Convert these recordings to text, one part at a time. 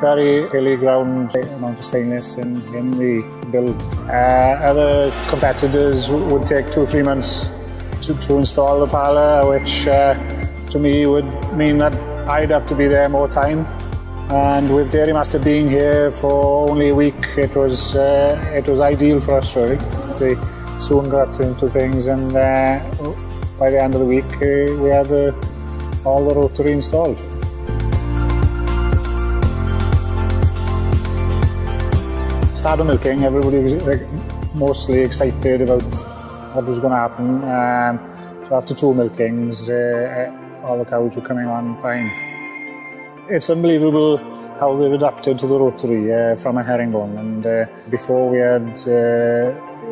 Very hilly ground, amount of stainless in the build. Other competitors would take 2-3 months to install the parlour, which to me would mean that I'd have to be there more time. And with Dairy Master being here for only a week, it was ideal for us really. We soon got into things, and by the end of the week we had all the rotary installed. Started milking, everybody was mostly excited about what was going to happen. So after 2 milkings, all the cows were coming on fine. It's unbelievable how they've adapted to the rotary from a herringbone. And before we had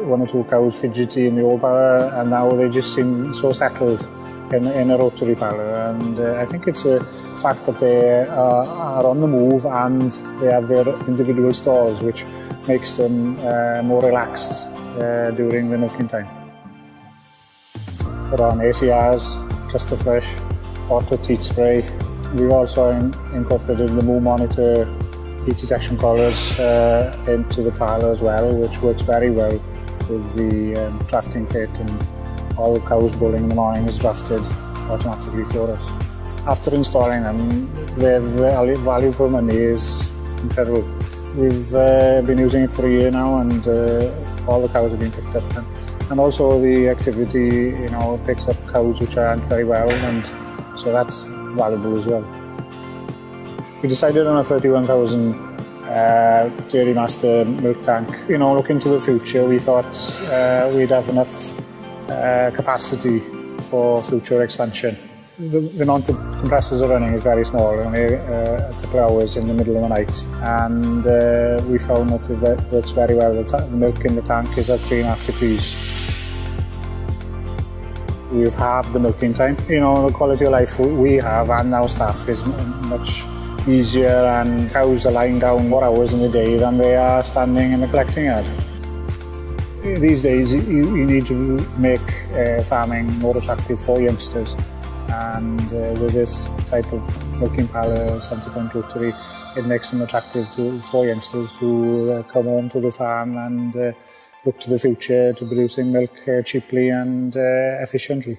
1 or 2 cows fidgety in the old parlour, and now they just seem so settled in a rotary parlour. And I think it's a fact that they are on the move and they have their individual stalls, which makes them more relaxed during the milking time. Put on ACRs, cluster flush, auto teat spray. We've also incorporated the Moo Monitor heat detection collars into the parlour as well, which works very well with the drafting kit, and all the cows bulling in the morning is drafted automatically for us. After installing them, the value for money is incredible. We've been using it for a year now, and all the cows have been picked up. And also the activity, picks up cows which aren't very well, and so that's valuable as well. We decided on a 31,000 Dairy Master milk tank. Looking to the future, we thought we'd have enough capacity for future expansion. The amount of compressors are running is very small, only a couple of hours in the middle of the night, and we found that it works very well. The milk in the tank is at 3.5 degrees. We've halved the milking time. The quality of life we have and our staff is much easier, and cows are lying down more hours in the day than they are standing in the collecting yard. These days you need to make farming more attractive for youngsters, and with this type of milking parlour, centre-point rotary, it makes them attractive for youngsters to come home to the farm and look to the future to producing milk cheaply and efficiently.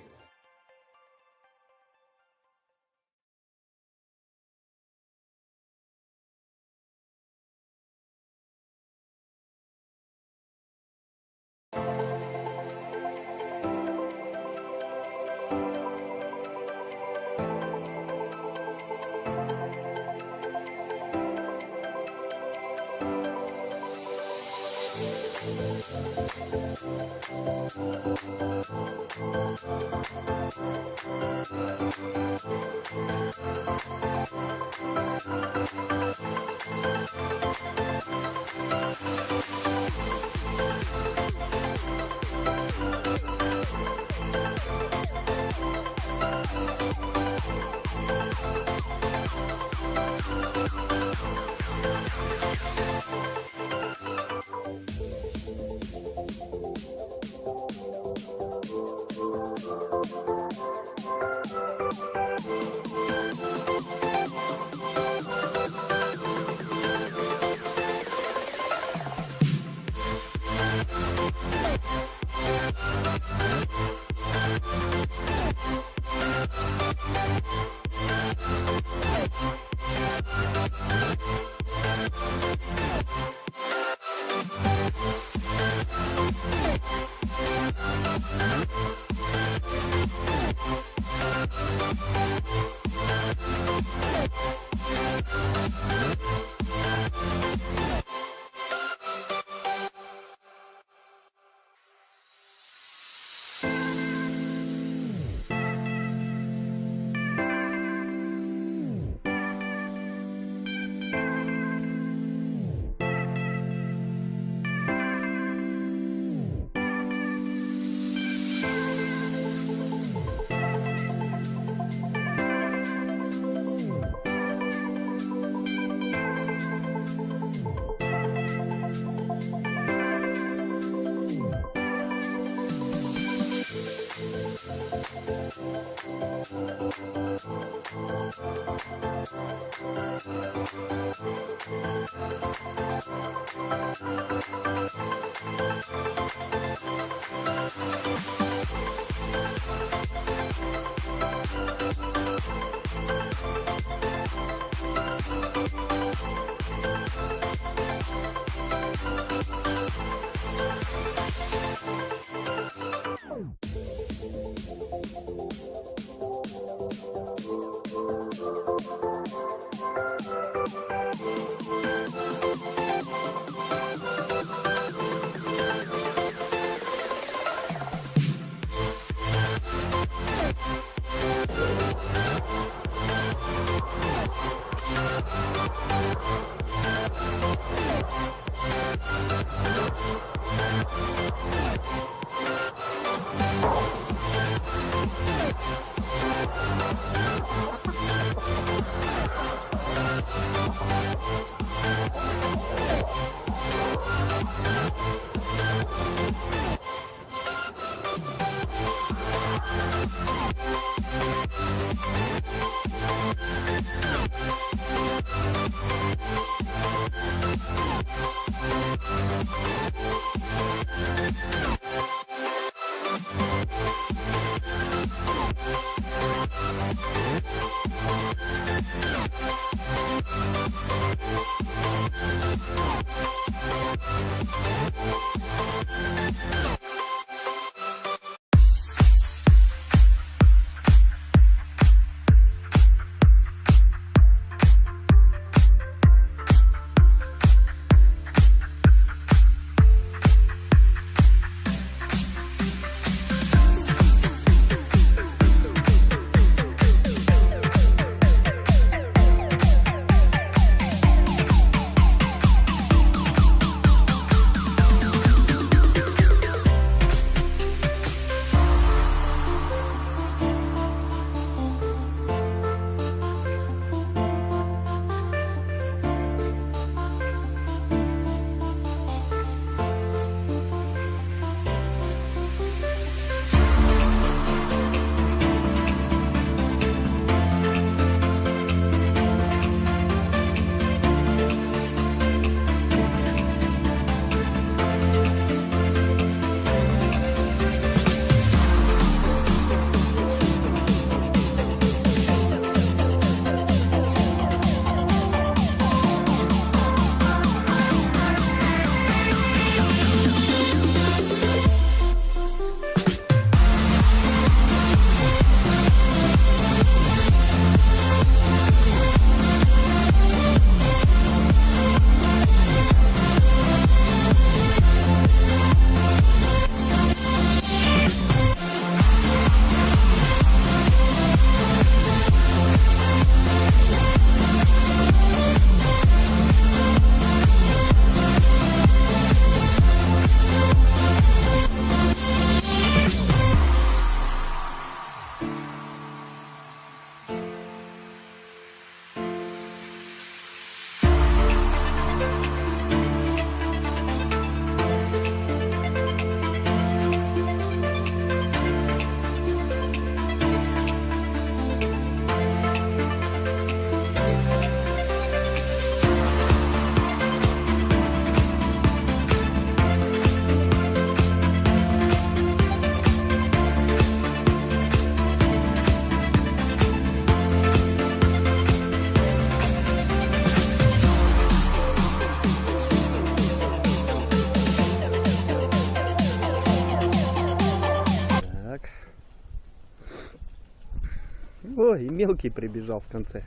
Ой, и мелкий прибежал в конце.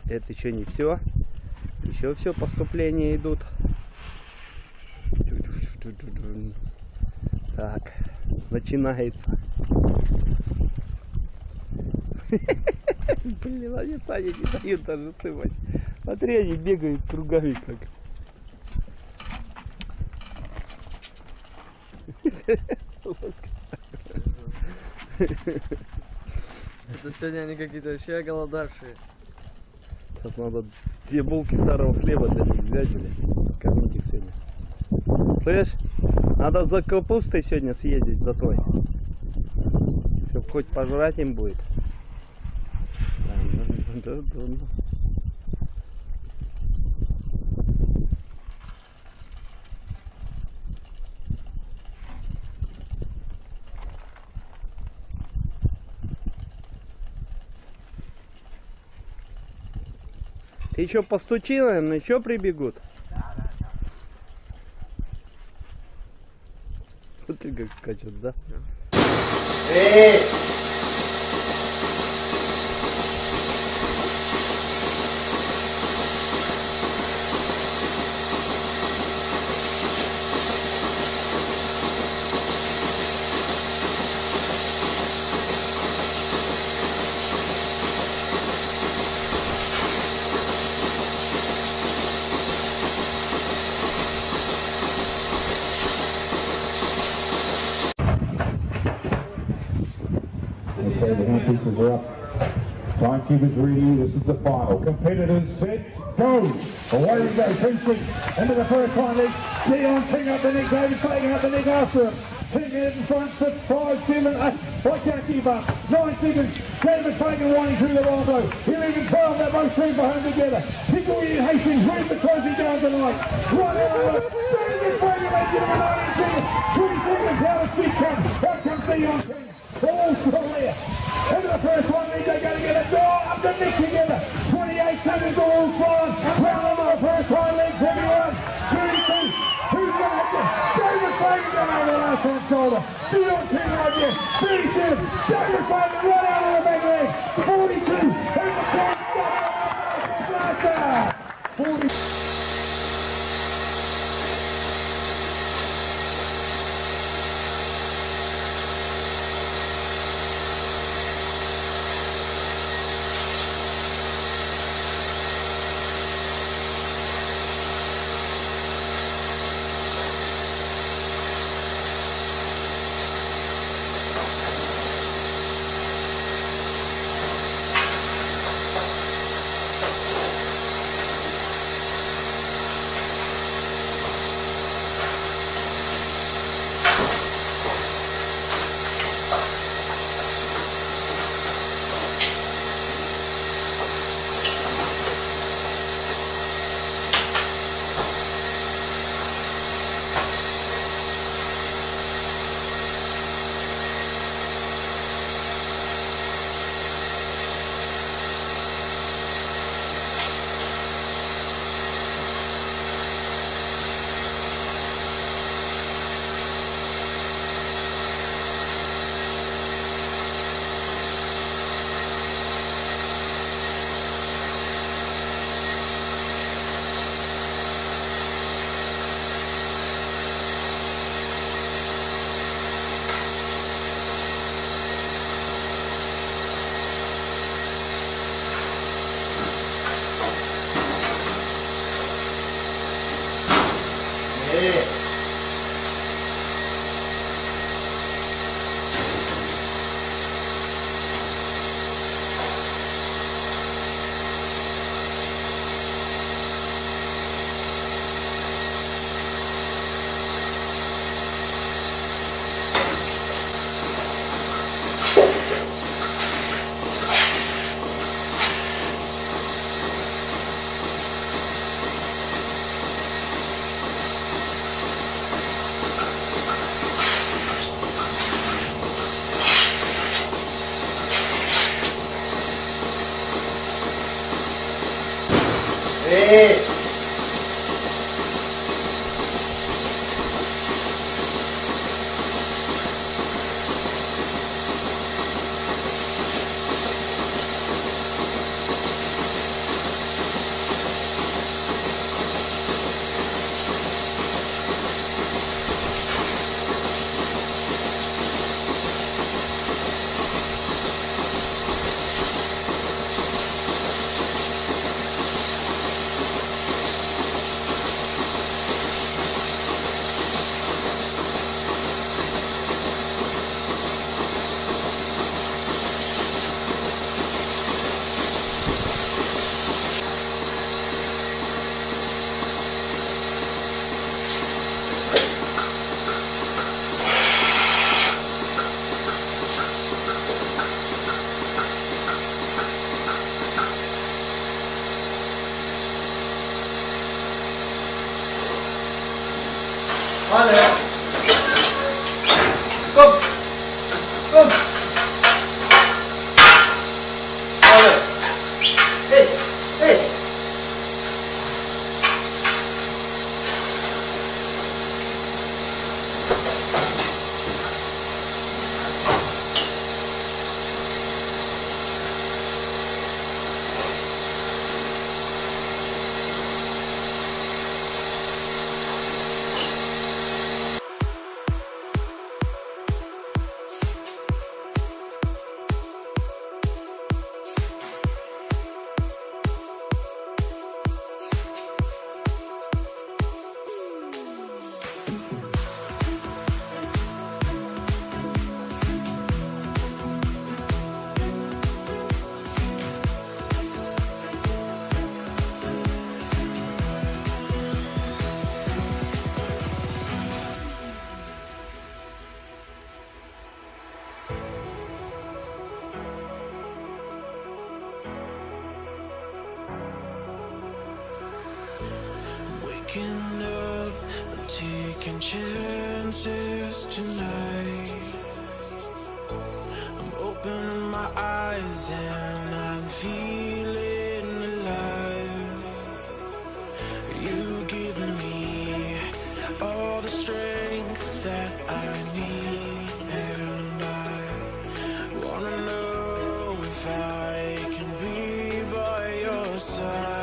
Это еще не все. Еще все поступления идут. Так, начинается. Блин, они сами не дают даже сывать. Смотри, они бегают кругами как. Это сегодня они какие-то вообще оголодавшие. Сейчас надо 2 булки старого хлеба для них взять, блядь. Кормить их сегодня. Слышь, надо за капустой сегодня съездить, за той. Чтоб хоть пожрать им будет. Да, да. Ты еще постучи, наверное, еще прибегут. Смотри, как скачет, да? Okay, the handpieces are up. Timekeepers ready. This is the final. Competitors set, go! Away we go. 2 feet into the first one. Dion King up the neck. David Fagan up the neck after him. King in front. 6, 5, 7, 8. I can't keep up. 9 seconds. David Fagan winding through the wrong though. Here even 12. They're both three for home together. Hickory and Hastings win the trophy down tonight. Right over. David Fagan makes it a 9 seconds. 20 seconds out of speed comes. Out comes Dion King. All still there. Into the first one, they're going to get it. Oh, up the neck together. 28 seconds all flying. Round over the first one, legs everyone. 32. Who's going to hit you? David Fagan going over the last hand shoulder. Dion King right there. 37. David Fagan right out of the back leg. 42. Who's the top? Blaster. 40. Allez. Kom. Kom. Allez. Hey. Hey. Waking up, I'm taking chances tonight. I'm opening my eyes and I'm feeling alive. You give me all the strength that I need, and I wanna know if I can be by your side.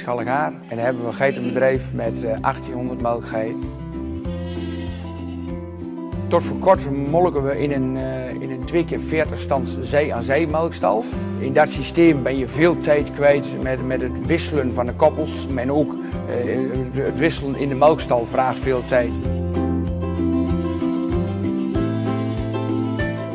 Schalk Haar. En dan hebben we een geitenbedrijf met 1800 melkgeiten. Tot voor kort molken we in een 2 keer 40 stands zee-aan-zee melkstal. In dat systeem ben je veel tijd kwijt met het wisselen van de koppels. En ook het wisselen in de melkstal vraagt veel tijd.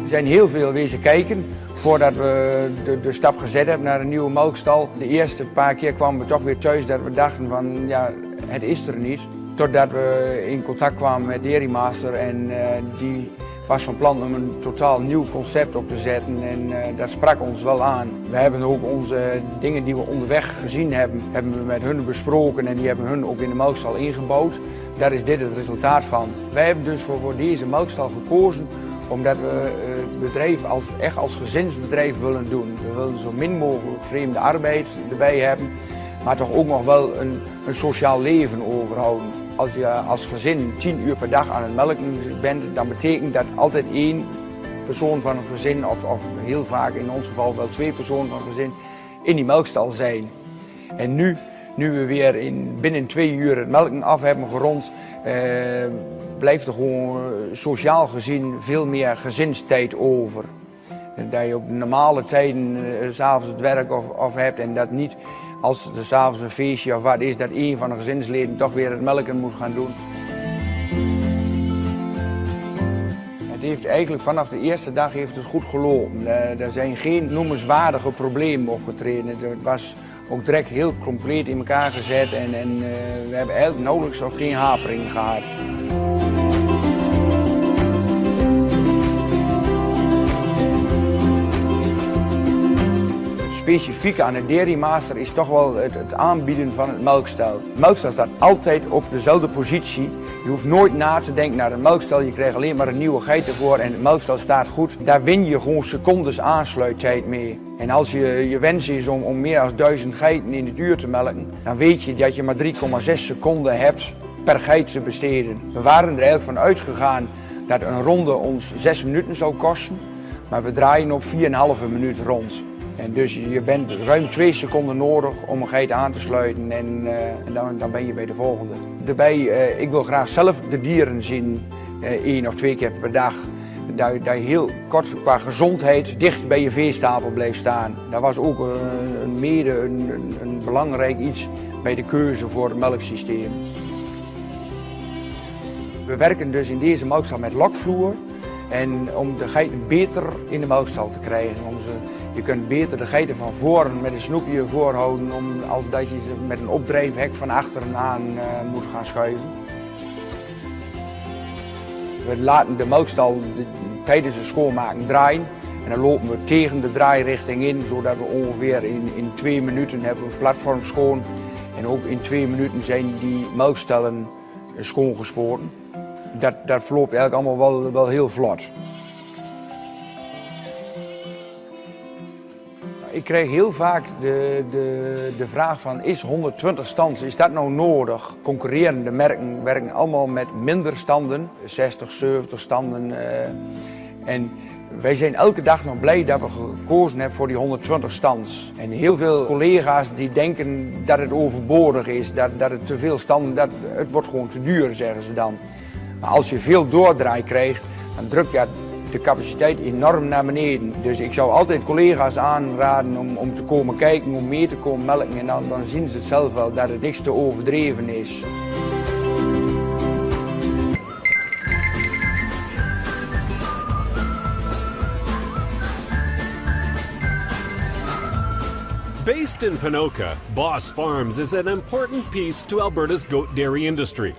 Er zijn heel veel wezen kijken voordat we de stap gezet hebben naar een nieuwe melkstal. De eerste paar keer kwamen we toch weer thuis dat we dachten van ja, het is er niet. Totdat we in contact kwamen met Dairy Master en die was van plan om een totaal nieuw concept op te zetten en dat sprak ons wel aan. We hebben ook onze dingen die we onderweg gezien hebben we met hun besproken en die hebben hun ook in de melkstal ingebouwd. Daar is dit het resultaat van. Wij hebben dus voor deze melkstal gekozen omdat we het bedrijf echt als gezinsbedrijf willen doen. We willen zo min mogelijk vreemde arbeid erbij hebben, maar toch ook nog wel een sociaal leven overhouden. Als je als gezin 10 uur per dag aan het melken bent, dan betekent dat altijd 1 persoon van een gezin, of heel vaak in ons geval wel 2 personen van een gezin, in die melkstal zijn. En nu we weer binnen 2 uur het melken af hebben gerond, blijft er gewoon sociaal gezien veel meer gezinstijd over. Dat je op normale tijden 's avonds het werk of hebt en dat niet als er 's avonds een feestje of wat is, dat een van de gezinsleden toch weer het melken moet gaan doen. Het heeft eigenlijk vanaf de eerste dag heeft het goed gelopen. Er zijn geen noemenswaardige problemen opgetreden. Het was ook direct heel compleet in elkaar gezet en we hebben eigenlijk nauwelijks of geen hapering gehad. Specifiek aan de Dairy Master is toch wel het aanbieden van het melkstal. De melkstal staat altijd op dezelfde positie. Je hoeft nooit na te denken naar de melkstal. Je krijgt alleen maar een nieuwe geit ervoor en het melkstal staat goed. Daar win je gewoon secondes aansluittijd mee. En als je wens is om meer dan 1000 geiten in het uur te melken, dan weet je dat je maar 3,6 seconden hebt per geit te besteden. We waren er eigenlijk van uitgegaan dat een ronde ons 6 minuten zou kosten, maar we draaien op 4,5 minuut rond. En dus je bent ruim 2 seconden nodig om een geit aan te sluiten en dan ben je bij de volgende. Daarbij, ik wil graag zelf de dieren zien 1 of 2 keer per dag. Dat je heel kort qua gezondheid dicht bij je veestapel blijft staan. Dat was ook een belangrijk iets bij de keuze voor het melksysteem. We werken dus in deze melkstal met lokvloer en om de geiten beter in de melkstal te krijgen. Je kunt beter de geiten van voren met een snoepje voorhouden als dat je ze met een opdrijfhek van achteren aan moet gaan schuiven. We laten de melkstal tijdens het schoonmaken draaien en dan lopen we tegen de draairichting in, zodat we ongeveer in 2 minuten hebben we het platform schoon. En ook in 2 minuten zijn die melkstallen schoongespoten. Dat verloopt eigenlijk allemaal wel heel vlot. Ik krijg heel vaak de vraag van, is 120 stands, is dat nou nodig? Concurrerende merken werken allemaal met minder standen, 60, 70 standen. En wij zijn elke dag nog blij dat we gekozen hebben voor die 120 stands. En heel veel collega's die denken dat het overbodig is, dat het te veel standen, het wordt gewoon te duur, zeggen ze dan. Maar als je veel doordraai krijgt, dan druk je de capaciteit enorm naar beneden. Dus ik zou altijd collega's aanraden om te komen kijken, om mee te komen melken en dan zien ze het zelf wel dat het niks te overdreven is. Based in Ponoka, Boss Farms is an important piece to Alberta's goat dairy industry.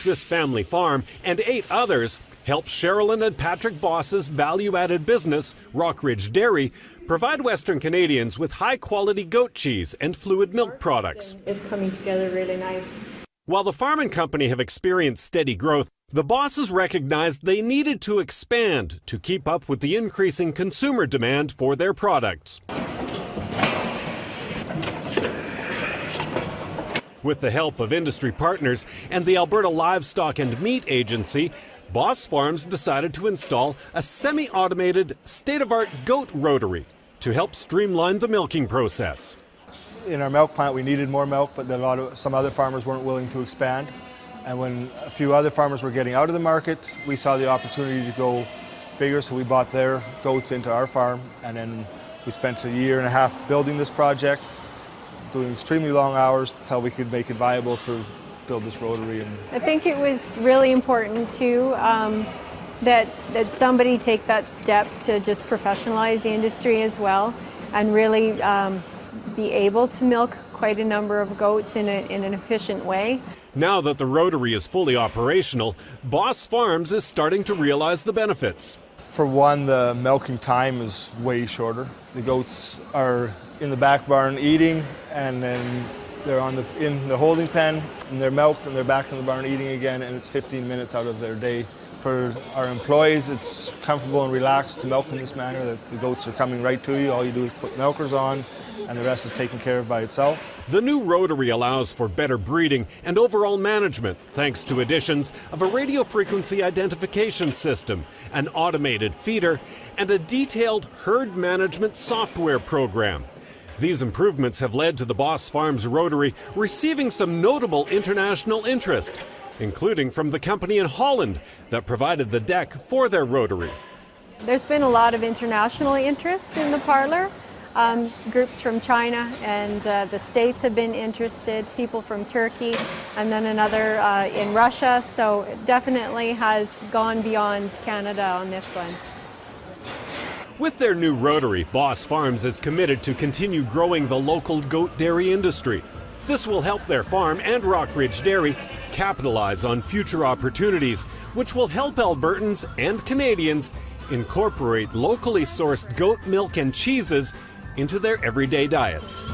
This family farm and 8 others helps Sherilyn and Patrick Boss's value-added business, Rockridge Dairy, provide Western Canadians with high-quality goat cheese and fluid milk products. It's coming together really nice. While the farm and company have experienced steady growth, the Bosses recognized they needed to expand to keep up with the increasing consumer demand for their products. With the help of industry partners and the Alberta Livestock and Meat Agency, Boss Farms decided to install a semi-automated, state-of-art goat rotary to help streamline the milking process. in our milk plant we needed more milk, but some other farmers weren't willing to expand. And when a few other farmers were getting out of the market, we saw the opportunity to go bigger, so we bought their goats into our farm, and then we spent a year and a half building this project, doing extremely long hours until we could make it viable to build this rotary. I think it was really important too that somebody take that step to just professionalize the industry as well, and really be able to milk quite a number of goats in an efficient way. Now that the rotary is fully operational, Boss Farms is starting to realize the benefits. For one, the milking time is way shorter. The goats are in the back barn eating, and then they're in the holding pen, and they're milked, and they're back in the barn eating again, and it's 15 minutes out of their day. For our employees, it's comfortable and relaxed to milk in this manner, that the goats are coming right to you. All you do is put milkers on, and the rest is taken care of by itself. The new rotary allows for better breeding and overall management thanks to additions of a radio frequency identification system, an automated feeder, and a detailed herd management software program. These improvements have led to the Boss Farms rotary receiving some notable international interest, including from the company in Holland that provided the deck for their rotary. There's been a lot of international interest in the parlor. Groups from China and the States have been interested, people from Turkey, and then another in Russia, so it definitely has gone beyond Canada on this one. With their new rotary, Boss Farms is committed to continue growing the local goat dairy industry. This will help their farm and Rockridge Dairy capitalize on future opportunities, which will help Albertans and Canadians incorporate locally sourced goat milk and cheeses into their everyday diets.